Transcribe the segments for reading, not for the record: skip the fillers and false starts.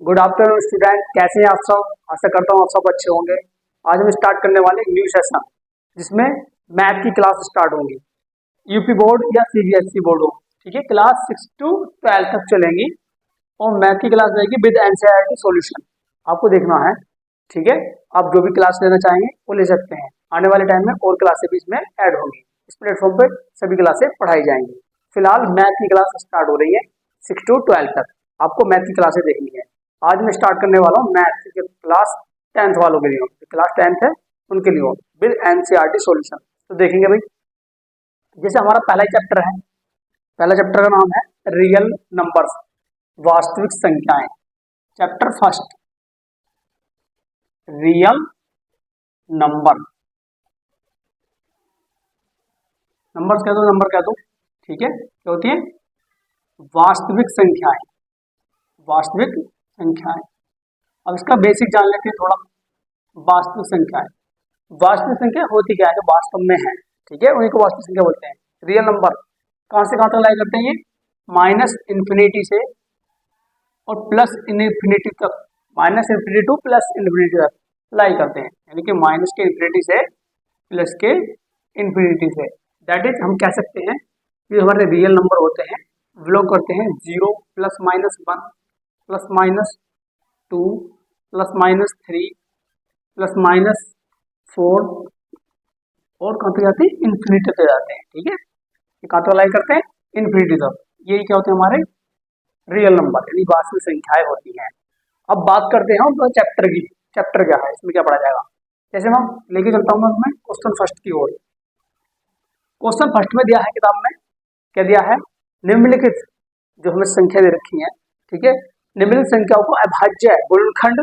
Good afternoon student, कैसे हैं आप सब। आशा करता हूँ आप सब अच्छे होंगे। आज हम स्टार्ट करने वाले न्यू सेशन जिसमें मैथ की क्लास स्टार्ट होंगी। यूपी बोर्ड या सीबीएसई बोर्ड हो, ठीक है। क्लास 6 to 12 तक चलेंगी और मैथ की क्लास रहेगी विद एनसीईआरटी सॉल्यूशन। आपको देखना है, ठीक है। आप जो भी क्लास लेना चाहेंगे वो ले सकते हैं। आने वाले टाइम में और क्लासें भी इसमें ऐड होंगी। इस प्लेटफॉर्म पर सभी क्लासें पढ़ाई जाएंगी। फिलहाल मैथ की क्लास स्टार्ट हो रही है 6 to 12 तक। आपको मैथ की क्लासें देखनी है। आज मैं स्टार्ट करने वाला हूँ मैथ की क्लास 10th वालों के लिए। क्लास 10th है उनके लिए विद एनसीईआरटी सॉल्यूशन। तो देखेंगे भाई, जैसे हमारा पहला चैप्टर है, पहला चैप्टर का नाम है रियल नंबर्स, वास्तविक संख्याएं। Chapter first, real number. Numbers कह दो, नंबर कह दो, ठीक है। क्या होती है? वास्तविक संख्याएं, वास्तविक संख्याएं। अब इसका बेसिक जान लेते हैं थोड़ा। वास्तविक संख्याएं, वास्तविक संख्या होती क्या है? जो वास्तव में है, ठीक है, उन्हीं को वास्तविक संख्या बोलते हैं। रियल नंबर कहां से कहां तक लाई करते हैं? ये माइनस इन्फिनिटी से और प्लस इन्फिनिटी तक, minus infinity two plus infinity तक लाई करते हैं। यानी कि माइनस के इन्फिनिटी से प्लस के इन्फिनिटी से। दैट इज हम कह सकते हैं कि हमारे रियल नंबर होते हैं, बिलोंग करते हैं 0 plus minus 1 plus minus 2 plus minus 3 plus minus 4 और कहाँ तक जाते हैं? इन्फिनिटी तक जाते हैं, ठीक है। ये कहाँ तक लाई करते हैं? इन्फिनिटी तक। यही क्या होते हैं? हमारे रियल नंबर यानी वास्तविक संख्याएं होती हैं। अब बात करते हैं हम चैप्टर की। चैप्टर क्या है, इसमें क्या पढ़ा जाएगा? जैसे मैं लेके चलता हूँ मैं क्वेश्चन फर्स्ट की ओर। क्वेश्चन फर्स्ट में दिया है किताब में, क्या दिया है? निम्नलिखित जो हमें संख्या दे रखी है, ठीक है, निम्नलिखित संख्याओं को अभाज्य गुणनखंड,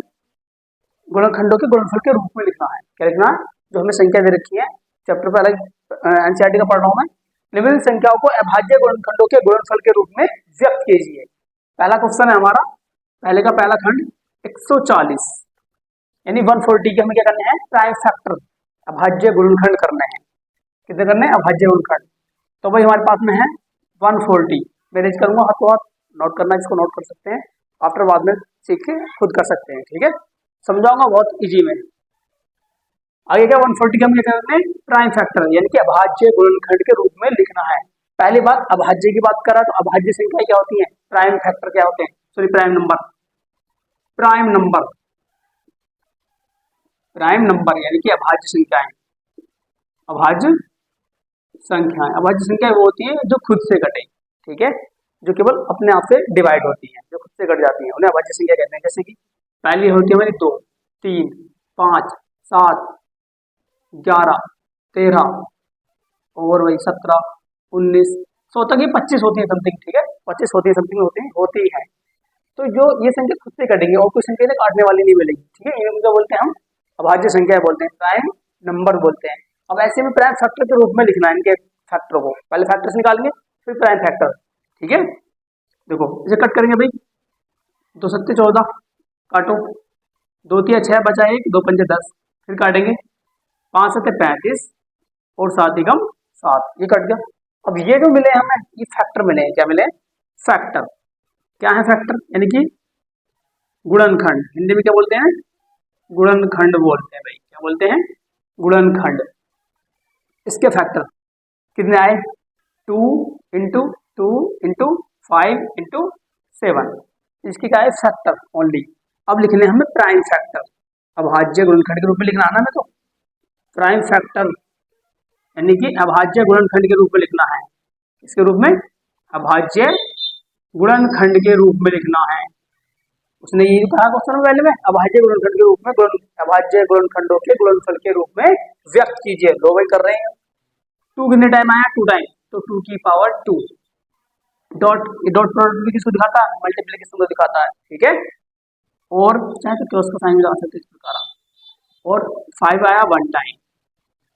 गुणनखंडों के गुणनफल के रूप में लिखना है। क्या लिखना है? जो हमें संख्या दे रखी है, चैप्टर पर अलग एनसीईआरटी का पढ़ रहा हूं मैं। निम्नलिखित संख्याओं को अभाज्य गुणनखंडों के गुणनफल के रूप में व्यक्त कीजिए। पहला क्वेश्चन है हमारा, पहले का पहला खंड 140 यानी 140 के हमें क्या करने हैं? प्राइम फैक्टर, अभाज्य गुणनखंड करने हैं। कितने करने हैं? अभाज्य गुणनखंड। तो भाई हमारे पास में है 140। मैं रेज करूंगा, हाथों हाथ नोट करना, इसको नोट कर सकते हैं। आफ्टर बाद में सीख के खुद कर सकते हैं, ठीक है। समझाऊंगा बहुत इजी में। आगे क्या? 140 का हम क्या करते हैं? प्राइम फैक्टर यानी कि अभाज्य गुणनखंड के रूप में लिखना है। पहली बात अभाज्य की बात करा तो अभाज्य संख्या क्या होती है? प्राइम फैक्टर क्या होते हैं? Sorry, prime number. Prime number, prime number यानी कि अभाज्य संख्याएं। अभाज्य संख्याएं, अभाज्य संख्या वो होती है जो खुद से घटे, ठीक है, जो केवल अपने आप से डिवाइड होती है, जो खुद से घट जाती है, उन्हें अभाज्य संख्या कहते हैं। जैसे कि पहली होती है हमारी 2, 3, 5, 7, 11, 13 और वही 17, 19, 100 तक ही 25 होती है समथिंग, ठीक है, 25 होती है समथिंग, होती है। तो जो ये संख्या खुद से कटेंगे और कोई संख्या काटने वाली नहीं मिलेगी, ठीक है। इनको बोलते हैं हम अभाज्य संख्या बोलते हैं, प्राइम नंबर बोलते हैं। अब ऐसे में प्राइम फैक्टर के रूप में लिखना है इनके फैक्टर को। पहले फैक्टर से निकालेंगे फिर प्राइम फैक्टर, ठीक है। देखो इसे कट करेंगे भाई, 2 सत्ते 14 काटो, 2 तिया 6 बचा 1, 2 पंजे 10, फिर काटेंगे 5 सत्ते 35 और 7 एकम 7, ये कट गया। अब ये जो मिले हमें, ये फैक्टर मिले हैं। क्या मिले? फैक्टर। क्या है फैक्टर? यानी कि गुणनखंड। हिंदी में क्या बोलते हैं? गुणनखंड बोलते हैं भाई। क्या बोलते हैं? गुणनखंड। इसके फैक्टर कितने आए? 2 इंटू 2 इंटू 5 इंटू 7। इसकी क्या है? Factor only. अब लिखने हमें प्राइम फैक्टर, अभाज्य गुणनखंड के रूप में लिखना है ना हमें। तो प्राइम फैक्टर यानी कि अभाज्य गुणनखंड के रूप में लिखना है। इसके रूप में अभाज्य गुणनखंड के रूप में लिखना है। उसने ये कहा क्वेश्चन पहले में, अभाज्य गुणनखंड के रूप में, अभाज्य गुणनखंडों के गुणनफल के रूप में व्यक्त कीजिए। दो भाई कर रहे हैं। 2 कितने टाइम आया? 2 टाइम, तो 2 की पावर 2। डॉट, डॉट प्रोडक्ट भी किसको दिखाता है? मल्टीप्लिकेशन को दिखाता है, ठीक है। और चाहे तो क्रॉस का साइन भी लगा सकते इस प्रकार। और 5 आया 1 टाइम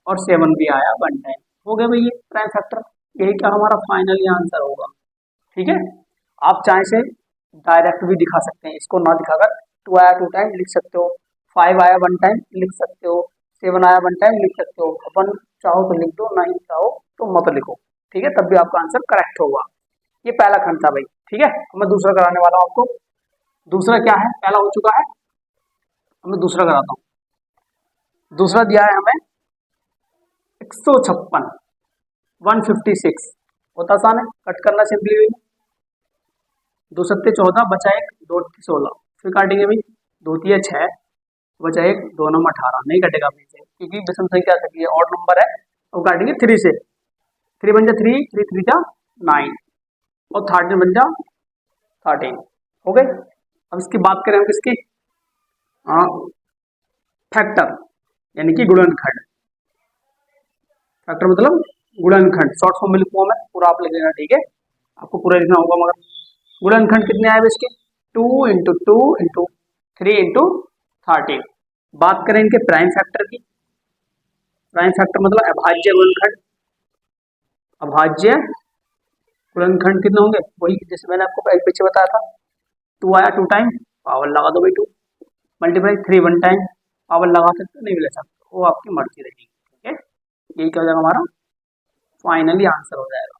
और 7 भी आया 1 टाइम। हो गया भाई ये प्राइम फैक्टर। यही क्या हमारा फाइनल आंसर होगा, ठीक है। आप चाहे से डायरेक्ट भी दिखा सकते हैं, इसको ना दिखाकर 2 आया 2 टाइम लिख सकते हो, 5 आया 1 टाइम लिख सकते हो, 7 आया 1 टाइम लिख सकते हो। अपन चाहो तो लिख दो, नहीं चाहो तो मत लिखो, ठीक है, तब भी आपका आंसर करेक्ट होगा। ये पहला खंड था भाई, ठीक है। मैं दूसरा कराने वाला हूँ आपको। दूसरा क्या है, पहला हो चुका है, अब मैं दूसरा कराता हूँ। दूसरा दिया है हमें 156, 156, होता आसान है, कट करना सिंपली हुई। 2 सत्ते 14, बचा 1, 2 अट्ठी 16, फिर काटेंगे भाई, 2 तिया 6, बचा 1, 2 नंबर 18, नहीं कटेगा अपने से क्योंकि विषम संख्या आ सकती है, ऑड नंबर है, अब काटेंगे 3 से, 3 बन जा 3, 3 3 जा 9 और 13 बन जा 13, हो गए। अब इसकी बात करें हम किसकी, फैक्टर यानी कि गुणनखंड। फैक्टर मतलब गुणनखंड, शॉर्ट फॉर्म में लिखूंगा मैं, पूरा आप लिख लेना, ठीक है, आपको पूरा लिखना होगा। मगर गुणनखंड कितने आए इसके, 2 इंटू 2 इंटू 3 इंटू 13। बात करें इनके प्राइम फैक्टर की, प्राइम फैक्टर मतलब अभाज्य गुणनखंड। अभाज्य गुणनखंड कितने होंगे, वही जैसे मैंने आपको पीछे बताया था, 2 आया 2 टाइम, पावर लगा दो भाई 2, मल्टीप्लाई 3 1 टाइम, पावर लगा सकते नहीं ले सकते, वो आपकी मर्जी रहेगी, ठीक है। यही क्या हो जाएगा हमारा फाइनली आंसर हो जाएगा।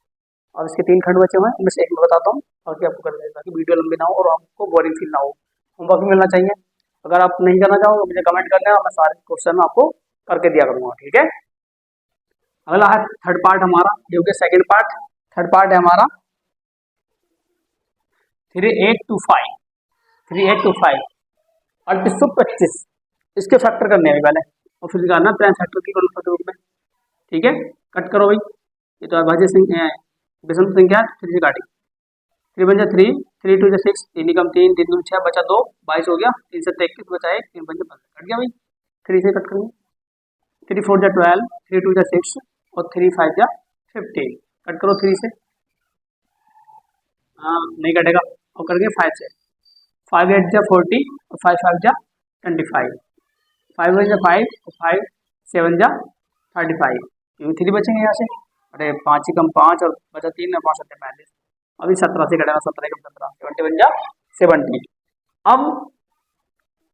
अब इसके 3 खंड बचे हुए हैं, उनमें से एक मैं बताता हूँ, बाकी आपको कर देगा ताकि वीडियो लंबी ना हो और आपको बोरिंग फील ना हो। होमवर्क मिलना चाहिए, अगर आप नहीं करना चाहो तो मुझे कमेंट कर देना, मैं सारे क्वेश्चन आपको करके दिया करूँगा, ठीक है। अगला है थर्ड पार्ट हमारा, जो कि सेकेंड पार्ट, थर्ड पार्ट है हमारा 3825, 3825 3825, इसके फैक्टर करने हैं पहले और फिर निकालना प्राइम फैक्टर की गुणनफल के रूप में, ठीक है। कट करो भाई, ये तो अभाज्य संख्या है, विषम संख्या 3 से काटी, 3 बन जा 3, 3 2 जा 6, 3 कम 3, 3 दूनी 6, बचा 2, 22 हो गया, 3 7 21, बचा 1, 3 बन जा 15, कट गया भाई, 3 से कट करेंगे, 3 4 जा 12, 3 2 जा 6 और 3 5 जा 15, कट करो 3 से, हाँ नहीं कटेगा, और करेंगे 5 से, 5 8 जा 40 और 5 5 जा 25, 5 1 जा 5 और 5 7 जा 35, क्योंकि 3 बचेंगे यहाँ से, अरे 5 ही कम 5 और बचा 3 और 5 7 35, अभी 17 से कटेगा, 17 कम 17, 70 बन जा 70। अब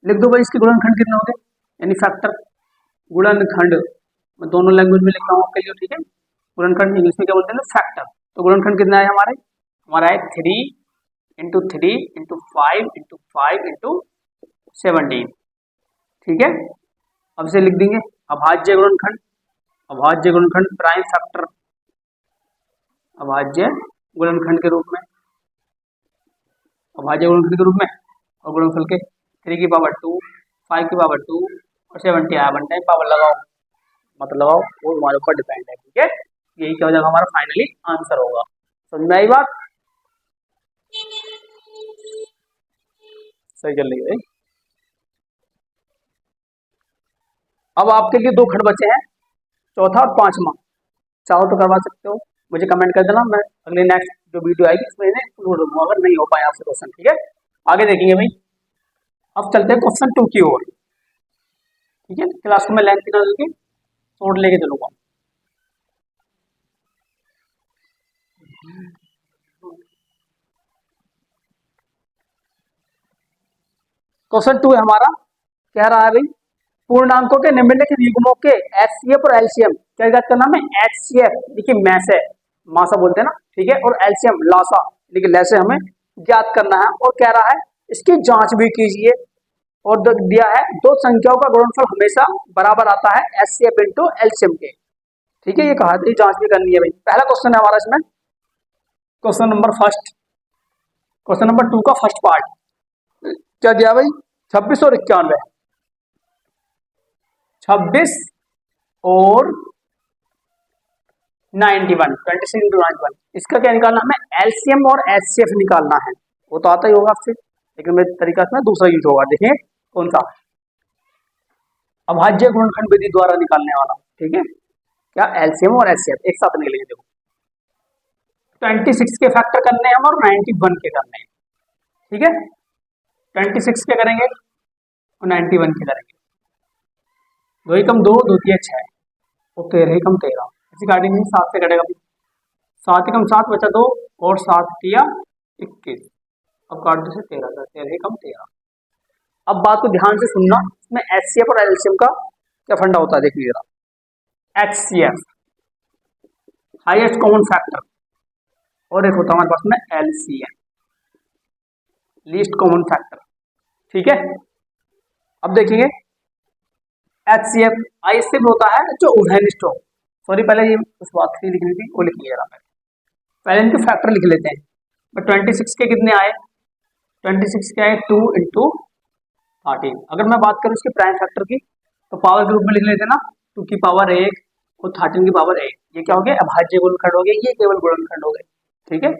लिख दो भाई इसके गुणनखंड कितने होंगे, यानी फैक्टर, गुणनखंड मैं दोनों लैंग्वेज में लिख रहा हूँ आपके लिए, ठीक है। गुणनखंड इंग्लिश में क्या बोलते हैं, फैक्टर। तो गुणनखंड कितना है हमारे, हमारा है 3 इंटू 3 इंटू 5 इंटू 5 इंटू 17, ठीक है। अब इसे लिख देंगे अभाज्य गुणनखंड, अभाज्य गुणनखंड प्राइम फैक्टर, अभाज्य गुणनखंड के रूप में, अभाज्य गुणनखंड के रूप में, और गुणनफल के 3 की पावर 2, 5 की पावर 2 और 70 आया, 1 टाइम पावर लगाओ मत लगाओ वो हमारे ऊपर डिपेंड है, ठीक है। यही क्या हो जाएगा हमारा फाइनली आंसर होगा, समझ में आई बात, सही चल रही है भाई। अब आपके लिए 2 खंड बचे हैं, चौथा और 5वां, चाहो तो करवा सकते हो, मुझे कमेंट कर देना, मैं अगले नेक्स्ट जो वीडियो आएगी उसमें इन्हें इंक्लूड करूंगा, अगर नहीं हो पाया आपसे क्वेश्चन, ठीक है। आगे देखेंगे भाई, अब चलते हैं क्वेश्चन 2 की ओर, ठीक है। क्लास को मैं लेंथ ना लेके शॉर्ट लेके चलूंगा। क्वेश्चन 2 है हमारा, कह रहा है भाई पूर्णांकों के निम्नलिखित युग्मों के एचसीएफ और एलसीएम, क्या याद करना है, एचसीएफ देखिए मैस है, मासा बोलते हैं ना, ठीक है, और एलसीएम लासा देखिए लैसे हमें ज्ञात करना है, और कह रहा है इसकी जांच भी कीजिए, और दिया है 2 संख्याओं का गुणनफल हमेशा बराबर आता है एचसीएफ इंटू एलसीएम के, ठीक है, ये कहा था जांच भी करनी है भाई। पहला क्वेश्चन है हमारा इसमें, question number first, question number 2 का फर्स्ट पार्ट क्या दिया भाई, 26 और 91, 26 और 91, 26 इंटू 91, इसका क्या निकालना हमें, एलसीएम और एचसीएफ निकालना है, वो तो आता ही होगा आपसे, लेकिन मेरे तरीका से दूसरा यूज होगा, देखिए कौन सा, अभाज्य गुणनखंड विधि द्वारा निकालने वाला, ठीक है, क्या एलसीएम और एचसीएफ एक साथ निकलेंगे, देखो 26 के फैक्टर करने हैं और 91 के करने हैं, ठीक है, 26 के करेंगे और 91 के करेंगे, 2 ही कम 2, 2 तिया 6 और 13 ही कम 13, ऐसी काटेंगे 7 से कटेगा, 7 ही कम 7 बचा 2 और 7 तिया 21, अब काट दो से 13 का, 13 ही कम 13। अब बात को ध्यान से सुनना, इसमें एचसीएफ और एलसीएम का क्या फंडा होता है, देख लीजिएगा, एचसीएफ हाईएस्ट कॉमन फैक्टर, और एक होता है हमारे पास में एलसीएम, लीस्ट कॉमन फैक्टर। ठीक है, अब देखेंगे HCF। ICF होता है जो उभयनिष्ठ हो। सॉरी, पहले ये उस बात की लिखनी थी, वो लिख लिया पहले इनके फैक्टर लिख लेते हैं। 26 के कितने आए? 26 के आए 2 इंटू 13। अगर मैं बात करूं इसके प्राइम फैक्टर की तो पावर के रूप में लिख लेते हैं ना, 2 की पावर 1 और 13 की पावर 1। ये क्या हो गया? अभाज्य गुणनखंड हो गया, ये केवल गुणनखंड हो गए। ठीक है,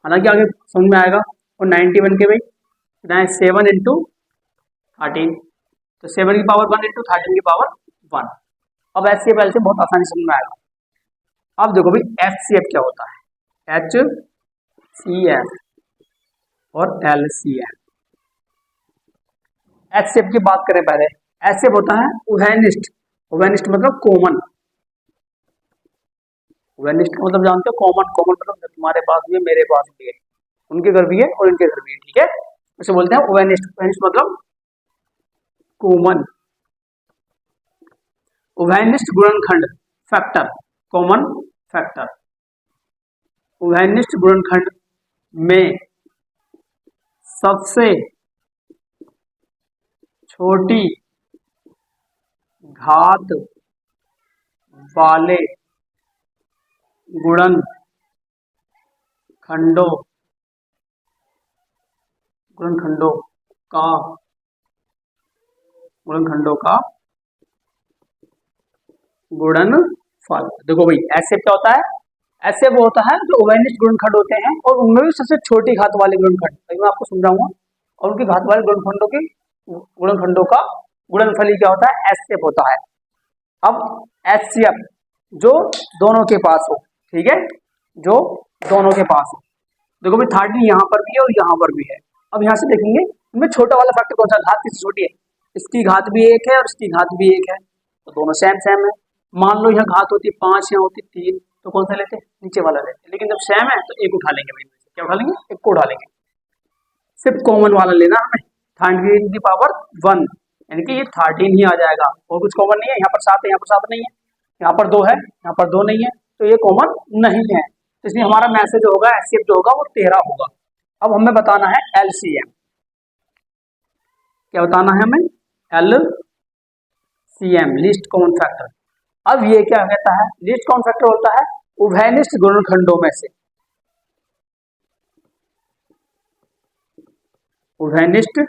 हालांकि आगे समझ में आएगा। और 91 के भाई 7 इंटू 13, तो 7 की पावर 1 इंटू 13 की पावर 1। अब HCF से बहुत आसानी समझ में आएगा। अब देखो भाई HCF क्या होता है? HCF और LCF। HCF की बात करें पहले, HCF होता है उभयनिष्ठ। उभयनिष्ठ मतलब कॉमन। उभयनिष्ठ का मतलब जानते हो? कॉमन। कॉमन मतलब तुम्हारे पास भी है, मेरे पास भी है, उनके घर भी है और इनके घर भी है। ठीक है, उसे बोलते हैं उभयनिष्ठ। उभयनिष्ठ मतलब कॉमन। उभयनिष्ठ गुणनखंड फैक्टर, कॉमन फैक्टर। उभयनिष्ठ गुणनखंड में सबसे छोटी घात वाले गुणनखंडों का गुणनफल। देखो भाई ऐसे क्या होता है? ऐसे वो होता है जो उभयनिष्ठ गुणनखंड होते हैं और उनमें भी सबसे छोटी घात वाले गुणनखंड, मैं आपको समझाऊंगा। और उनकी घात वाले गुणनखंडों का गुणनफल ही क्या होता है? HCF होता है। अब HCF जो दोनों के पास हो, ठीक है, जो दोनों के पास हो। देखो भाई 13 यहाँ पर भी है और यहाँ पर भी है। अब यहाँ से देखेंगे इनमें छोटा वाला फैक्टर कौन सा? घात किससे छोटी है? इसकी घात भी 1 है और इसकी घात भी 1 है, तो दोनों सेम सेम है। मान लो यहाँ घात होती 5, यहाँ होती 3, तो कौन सा लेते? नीचे वाला लेते। लेकिन जब सेम है तो एक उठा लेंगे भाई, क्या उठा लेंगे? एक को उठा लेंगे। सिर्फ कॉमन वाला लेना हमें, 13 की पावर 1, यानी कि ये 13 ही आ जाएगा। और कुछ कॉमन नहीं है। यहाँ पर 7 है, यहाँ पर 7 नहीं है, यहाँ पर 2 है, यहाँ पर 2 नहीं है, तो ये कॉमन नहीं है। तो इसलिए हमारा मैसेज होगा HCF जो होगा वो 13 होगा। अब हमें बताना है LCM। क्या बताना है हमें? LCM, least common factor. अब ये क्या कहता है? लीस्ट कॉमन फैक्टर होता है उभयनिष्ठ गुणनखंडों में से। उभयनिष्ठ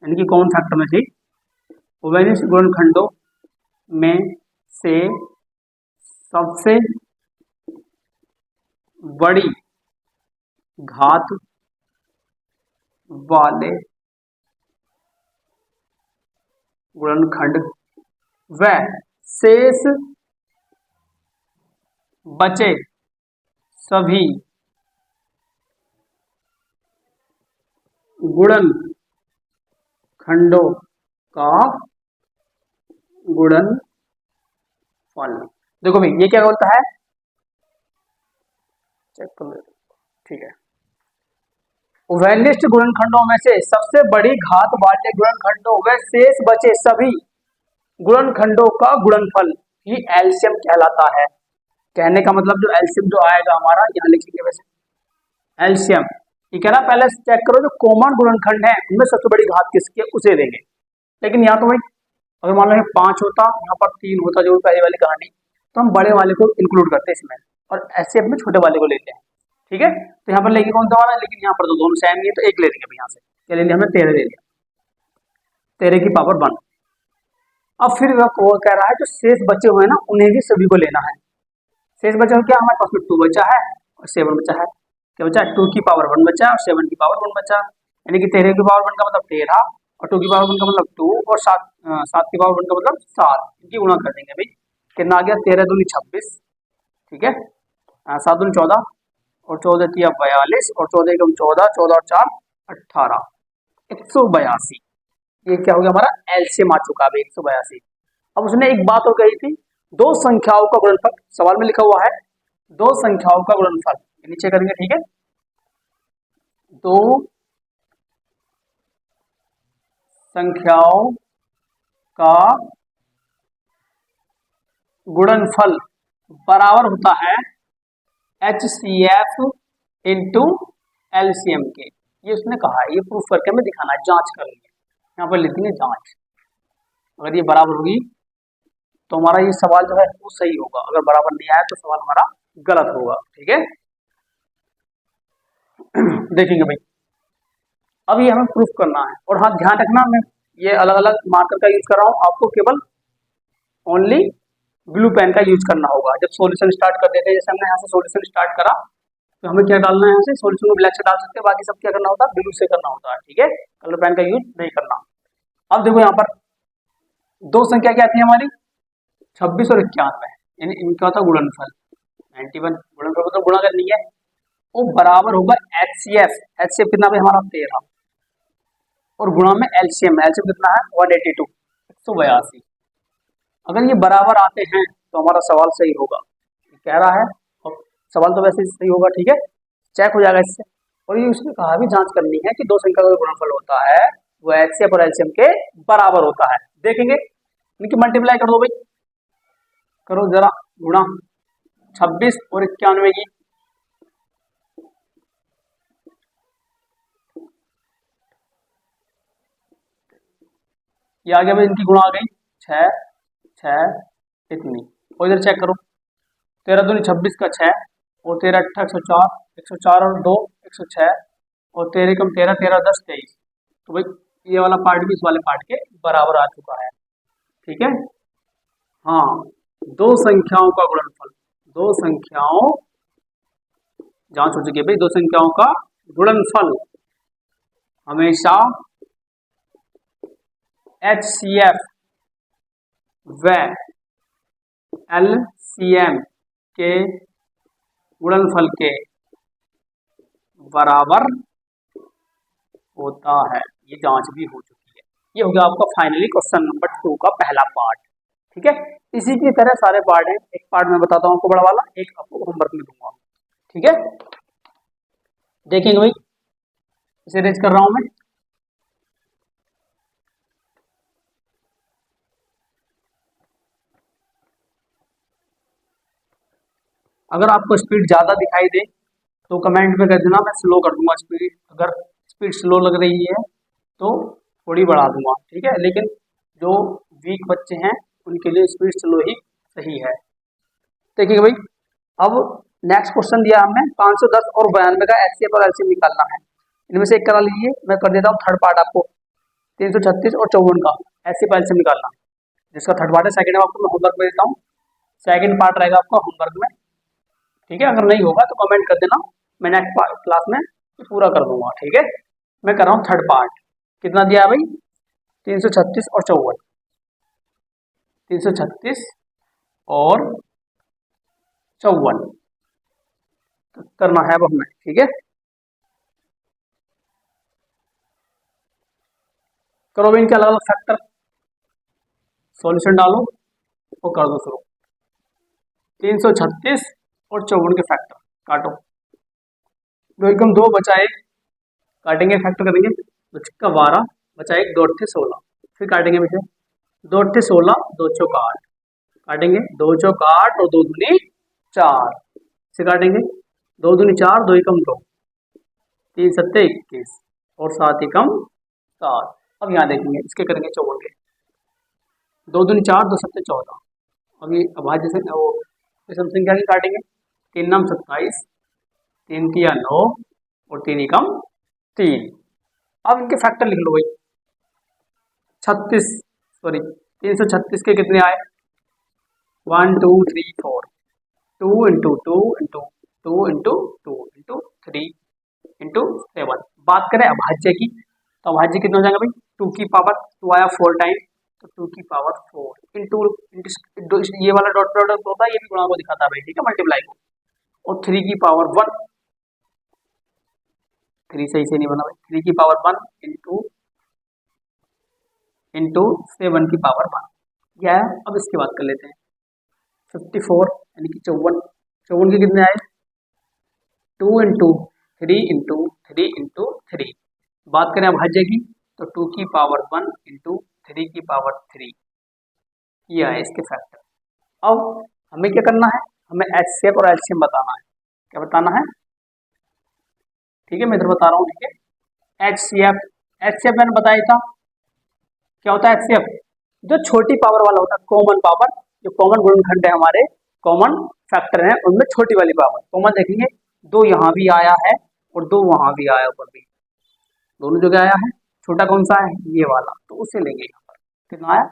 यानी कि कॉमन फैक्टर में से उभयनिष्ठ गुणनखंडों में से सबसे बड़ी घात वाले गुणनखंड व शेष बचे सभी गुणनखंडों का गुणनफल। देखो भाई ये क्या बोलता है? चेक कर लो, ठीक है। उभयनिष्ठ गुणनखंडों में से सबसे बड़ी घात वाले गुणनखंडों व शेष बचे सभी गुणनखंडों का गुणनफल ही LCM कहलाता है। कहने का मतलब जो LCM जो आएगा हमारा, यहाँ लिखेंगे वैसे LCM ये कह रहा पहले चेक करो जो कॉमन गुणनखंड है उनमें सबसे बड़ी घात किसकी है उसे देंगे। लेकिन यहाँ तो भाई अगर मान लो 5 होता, यहाँ पर 3 होता, जो पहले वाली कहानी, तो हम बड़े वाले को इंक्लूड करते हैं इसमें और HCF में छोटे वाले को लेते हैं। ठीक है, तो यहाँ पर लेके कौन सा वाला है? लेकिन यहाँ पर तो दोनों सेम ही है, तो एक ले लेंगे यहाँ से। क्या ले लिया हमने? 13 ले लिया, 13 की पावर 1। अब फिर वो कह रहा है जो शेष बचे हुए हैं ना उन्हें भी सभी को लेना है। शेष बचा क्या? हमारे पास में 2 बचा है और 7 बचा है। क्या बचा? 2 की पावर 1 बचा और 7 की पावर 1 बचा, यानी कि 13 की पावर 1 का मतलब 13 और 2 की पावर 1 का मतलब 2 और 7 की पावर 1 का मतलब 7। इनकी गुणा कर देंगे भाई, कितना आ गया? 13 दूनी 26, ठीक है, 7 दूनी 14 और 14 की 42 और 14 एकम 14, 14 और 4 18, 182। ये क्या हो गया? हमारा LCM आ चुका है 182। अब उसने एक बात और कही थी, दो संख्याओं का गुणनफल, सवाल में लिखा हुआ है दो संख्याओं का गुणनफल, नीचे करेंगे, ठीक है। दो संख्याओं का गुणनफल बराबर होता है HCF इंटू एलसीएम के, ये उसने कहा है, ये प्रूफ करके हमें दिखाना है, जांच करनी है। यहाँ पर लिखेंगे जांच। अगर ये बराबर होगी तो हमारा ये सवाल जो है वो सही होगा, अगर बराबर नहीं आया तो सवाल हमारा गलत होगा। ठीक है, देखेंगे भाई, अब ये हमें प्रूफ करना है। और हाँ, ध्यान रखना, मैं ये अलग अलग मार्कर का यूज कर रहा हूँ, आपको केवल ओनली ब्लू पेन का यूज करना होगा। जब सॉल्यूशन स्टार्ट कर देते हैं, जैसे हमने यहाँ से सॉल्यूशन स्टार्ट करा, तो हमें क्या डालना है, यहाँ से सॉल्यूशन को ब्लैक से डाल सकते हैं, बाकी सब क्या करना होता है, ब्लू से करना होता है। ठीक है, कलर पेन का यूज नहीं करना। अब देखो यहाँ पर दो संख्या क्या आती है हमारी, 26 और 91, यानी इनका होता गुणनफल 91, गुणनफल मतलब गुणा करनी है, वो बराबर होगा HCF। HCF कितना भाई हमारा 13, और गुणा में एलसीएम, एलसीएम कितना है 182, 182। अगर ये बराबर आते हैं तो हमारा सवाल सही होगा, कह रहा है, और सवाल तो वैसे ही सही होगा। ठीक है, चेक हो जाएगा इससे। और ये उसने कहा भी जांच करनी है कि दो संख्या का गुणनफल होता है वो एचसीएफ और एलसीएम के बराबर होता है। देखेंगे, इनकी मल्टीप्लाई कर दो भाई, करो जरा गुणा 26 और 91 की, ये आ गया भाई, इनकी गुणा आ गई 6 6 इतनी। और इधर चेक करो, 13 दूनी 26 का 6, और 13 अट्ठा 104, 104 और 2 106, और 13 कम 13, 13 10 23। तो भाई ये वाला पार्ट भी इस वाले पार्ट के बराबर आ चुका है। ठीक है, हाँ, दो संख्याओं का गुणनफल, दो संख्याओं, जांच हो चुकी है भाई, दो संख्याओं का गुणनफल हमेशा HCF व LCM के गुणनफल के बराबर होता है। ये जांच भी हो चुकी है। ये हो गया आपका फाइनली क्वेश्चन नंबर 2 का पहला पार्ट। ठीक है, इसी की तरह सारे पार्ट हैं, एक पार्ट मैं बताता हूँ आपको बड़ा वाला, एक आपको होमवर्क में दूंगा। ठीक है, देखेंगे भाई, इसे रेज कर रहा हूं मैं। अगर आपको स्पीड ज्यादा दिखाई दे तो कमेंट में कर देना, मैं स्लो कर दूंगा स्पीड। अगर स्पीड स्लो लग रही है तो थोड़ी बढ़ा दूंगा। ठीक है, लेकिन जो वीक बच्चे हैं उनके लिए स्पीड स्लो ही सही है। देखिए भाई, अब नेक्स्ट क्वेश्चन दिया हमने 510 और 92 का एचसीएफ और एलसीएम निकालना है। इनमें से एक करा लीजिए, मैं कर देता हूँ थर्ड पार्ट आपको, 336 और 54 का एचसीएफ एलसीएम निकालना, जिसका थर्ड पार्ट है। सेकंड आपको मैं होमवर्क में देता हूँ, सेकंड पार्ट रहेगा आपका होमवर्क में। ठीक है, अगर नहीं होगा तो कमेंट कर देना, मैं नेक्स्ट क्लास में पूरा कर दूंगा। ठीक है, मैं कर रहा हूँ थर्ड पार्ट। कितना दिया है भाई, 336 और 54, 336 और 54 करना है अब हमें। ठीक है, करो भी इनके अलग अलग फैक्टर, सॉल्यूशन डालो और कर दो शुरू। 336 और 54 के फैक्टर काटो, दो एकम 2 बचा 1, काटेंगे फैक्टर करेंगे, दो छिक्का 12 बचा 1, 2 अट्ठे 16, फिर काटेंगे पीछे, 2 अट्ठे 16, 2 चौक 8, काटेंगे 2 चौक 8 और 2 दूनी 4 से काटेंगे, 2 दूनी 4, 2 एकम 2, 3 सत्ते 21 और 7 एकम 7। अब यहाँ देखेंगे इसके करेंगे 54 के, 2 दूनी 4, 2 सत्ते 14। अब ये अभाज्य से वो संख्या की काटेंगे, 3 नाम 27, 3 तिया 9 और 3 एकम 3। अब इनके फैक्टर लिख लो भाई, 336 के कितने आए, 1 2 3 4, 2 into 2 into 2 into 2 into 3 into 7। बात करें अभाज्य की, तो अभाज्य कितना हो जाएगा भाई, 2 की पावर 2 आया 4 टाइम, तो 2 की पावर 4 इंटू ये वाला डॉट प्रोडक्ट होता है, ये भी गुणा को दिखाता है भाई। ठीक है, मल्टीप्लाई को, और 3 की पावर 1, 3 सही से नहीं बना भाई, 3 की पावर 1 इंटू 7 की पावर 1, यह है। अब इसकी बात कर लेते हैं, 54 यानी कि 54 के कितने आए, 2 इंटू 3 इंटू 3 इंटू 3। बात करें अभाज्य की, तो 2 की पावर 1 इंटू 3 की पावर 3, ये है इसके फैक्टर। अब हमें क्या करना है, हमें एचसीएफ और एलसीएम बताना है। क्या बताना है, ठीक है, मैं इधर बता रहा हूँ। ठीक है, HCF, HCF मैंने बताया था क्या होता है। HCF जो छोटी पावर वाला होता है, कॉमन पावर, जो कॉमन गुणनखंड है हमारे, कॉमन फैक्टर है उनमें छोटी वाली पावर कॉमन देखेंगे। दो यहाँ भी आया है और दो वहां भी आया, ऊपर भी दोनों जगह आया है। छोटा कौन सा है, ये वाला, तो उसे लेंगे यहाँ पर। कितना आया,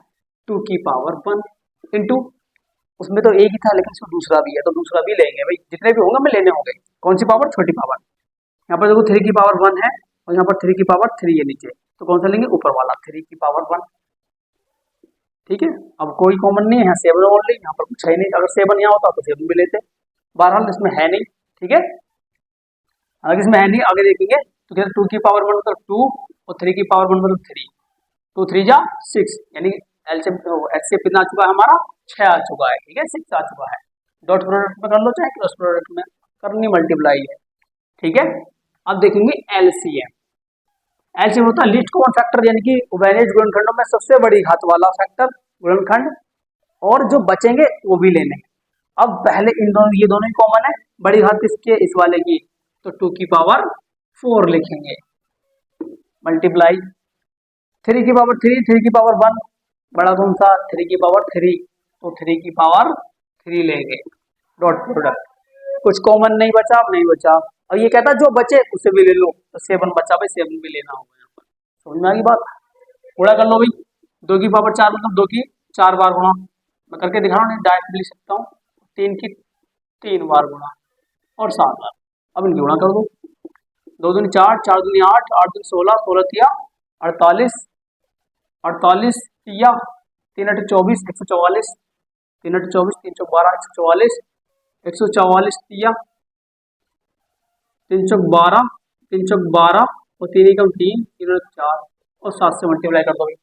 2 की पावर 1 इंटू, उसमें तो एक ही था लेकिन इसमें दूसरा भी है तो दूसरा भी लेंगे भाई, जितने भी होंगे हमें लेने होंगे। कौन सी पावर, छोटी पावर। यहाँ पर देखो 3 की पावर 1 है और यहाँ पर 3 की पावर 3 है नीचे, तो कौन सा लेंगे, ऊपर वाला 3 की पावर 1। ठीक है, अब कोई कॉमन नहीं है यहाँ, 7 ओनली, यहाँ पर कुछ है नहीं। अगर 7 यहाँ होता तो 7 भी लेते, बहरहाल इसमें है नहीं। ठीक है, अगर इसमें है नहीं, आगे देखेंगे तो कहते 2 की पावर 1 मतलब 2 और 3 की पावर 1 मतलब 3, 2 3 जा 6, यानी एचसीएफ कितना आ चुका है हमारा, 6 आ चुका है। ठीक है, 6 आ चुका है। डॉट प्रोडक्ट में कर लो चाहे क्रॉस प्रोडक्ट में करनी, मल्टीप्लाई है। ठीक है, अब देखेंगे एलसीएम। एलसीएम होता है लीस्ट कॉमन फैक्टर, यानी कि उभयनिष्ठ गुणनखंडों में सबसे बड़ी घात वाला फैक्टर गुणनखंड, और जो बचेंगे वो भी लेने हैं। अब पहले इन दोनों, ये दोनों ही कॉमन है, बड़ी घात किसकी है, इस वाले की, तो 2 की पावर 4 लिखेंगे, मल्टीप्लाई 3 की पावर 3, 3 की पावर 1, बड़ा कौन सा, 3 की पावर 3, तो 3 की पावर 3 लेंगे, डॉट प्रोडक्ट। कुछ कॉमन नहीं बचा, नहीं बचा। और ये कहता है जो बचे उसे भी ले लो, तो 7 बचा भाई, 7 भी लेना होगा यहाँ पर। समझ में आ गई बात, गुणा कर लो भाई, 2 की पावर 4 मतलब 2 की 4 बार गुणा, मैं करके दिखा रहा हूँ, नहीं डायरेक्ट लिख सकता हूँ। 3 की 3 बार गुणा और 7 बार। अब इनकी गुणा कर दो, 2 दूनी 4, 4 दूनी 8, 8 दूनी 16, 16 तिया 48, 48 तिया 3 8 24, 144, 3 8 24, 3 चौक 12, 144, 144 तिया 3 चौक 12, 3 चौक 12 और 3 एकम 3, 3 और 4 और 7 से मल्टीप्लाई कर दो भाई,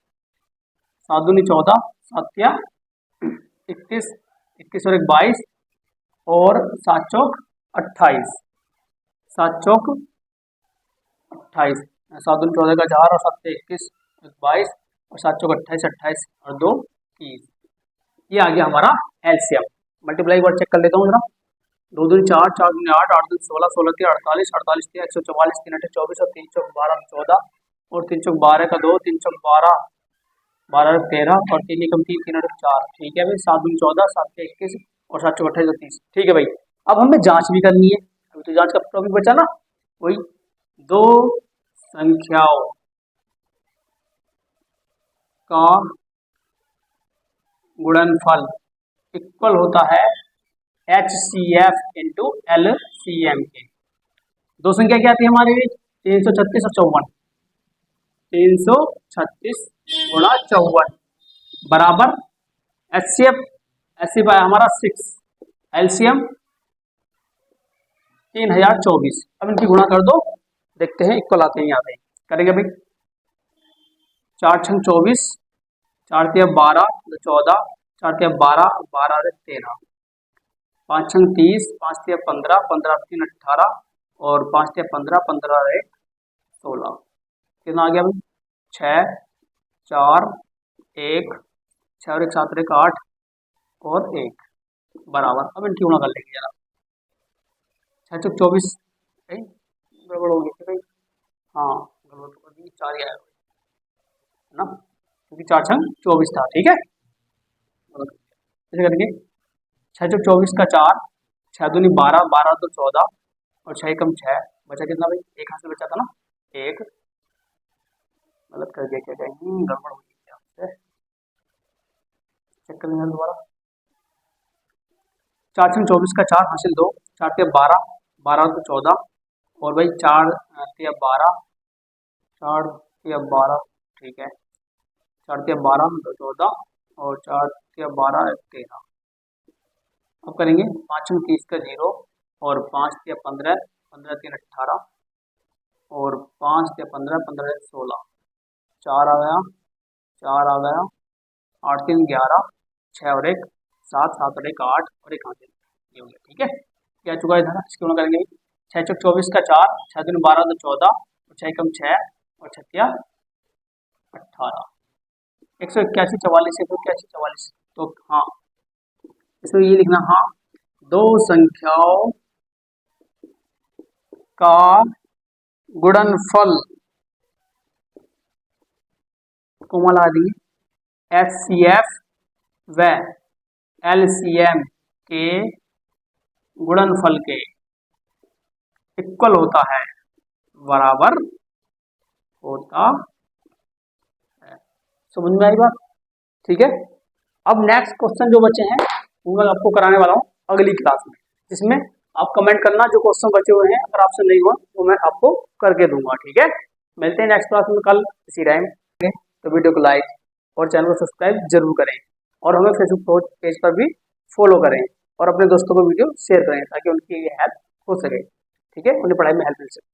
7 दूनी 14, 7 तिया 21, 21 और 1 22 और 7 चौक 28, 7 चौक 28, 7 दूनी 14 का 4 और 7 से 21, 22 और 7 चौक 28, 28 और 2 30। ये आ गया हमारा एलसीएम। मल्टीप्लाई वर्ड चेक कर लेता हूँ जरा, 2 दूनी 4, 4 दूनी 8, 8 दूनी 16, 16 के 48, 48 के 144, 3 8 24 और 3 चौक 12 14 और 3 चौक 12 का 2, 3 चौक 12, 12 13 और 3 एकम 3, 3 और 4। ठीक है भाई, 7 दूनी 14, 7 के 21 और 7 चौक 28 और 30। ठीक है भाई, अब हमें जांच भी करनी है। अभी तो जांच का टॉपिक बचा ना, वही दो संख्याओं का गुणनफल इक्वल होता है HCF इंटू LCM के। दो संख्या क्या आती है हमारे, 336 और 54, 336 गुणा 54 बराबर HCF, HCF आया हमारा 6, LCM 3024। अब इनकी गुणा कर दो, देखते हैं इक्वल आते हैं यहाँ पे। करेंगे भाई, 4 छंग 24, 4 तिया 12 14, 4 तिया 12, 12 13, 5 छंग 30, 5 तिया 15, 15 3 18 और 5 तिया 15, 15 16। कितना आ गया भाई, 6 4 1, 6 और 1 7 और 1 8 और 1 बराबर। अब इनकी गुणा कर लेंगे जरा, 6 चौक 24, गड़बड़ होगी भाई, हाँ गड़बड़ तो कर दी, 4 ही आया है ना, क्योंकि 4 छंग 24 था। ठीक है, ऐसे करेंगे, 6 चौक 24 का 4, 6 दूनी 12, 12 तो 14 और 6 कम 6, बचा कितना भाई, एक हाथ से बचा था ना, एक गलत कर दिया क्या, कहीं गड़बड़ हो गई, चेक कर लेंगे दोबारा। 4 छंग 24 का 4 हासिल 2, 4 तिया 12, 12 तो 14 और भाई 4 तिया 12, 4 तिया 12, ठीक है, 4 तिया 12 तो 14 और 4 तिया 12 13। अब करेंगे 5 छंग 30 का 0 और 5 तिया 15, 15 3 18 और 5 तिया 15, 15 16, 4 आ गया, 4 आ गया, 8 3 11, 6 और 1 7, 7 और 1 8 और 1 8, ये हो गया। ठीक है, क्या चुका है इधर, इसकी गुणा करेंगे, 6 चौक 24 का 4, 6 दूनी 12 तो 14 और 6 कम 6 और 6 तिया 18, 181 44, 181 44। तो हाँ, इसमें ये लिखना, हाँ दो संख्याओं का गुणनफल कोमा लगा देंगे HCF व LCM के गुणनफल के इक्वल होता है, बराबर होता है। समझ में आई बात? ठीक है। अब नेक्स्ट क्वेश्चन जो बचे हैं वो मैं आपको कराने वाला हूँ अगली क्लास में, जिसमें आप कमेंट करना जो क्वेश्चन बचे हुए हैं, अगर आपसे नहीं हुआ तो मैं आपको करके दूंगा। ठीक है, मिलते हैं नेक्स्ट क्लास में कल इसी टाइम। तो वीडियो को लाइक और चैनल को सब्सक्राइब जरूर करें, और हमें फेसबुक पेज पर भी फॉलो करें, और अपने दोस्तों को वीडियो शेयर करें ताकि उनकी ये हेल्प हो सके। ठीक है, उन्हें पढ़ाई में हेल्प मिल सके।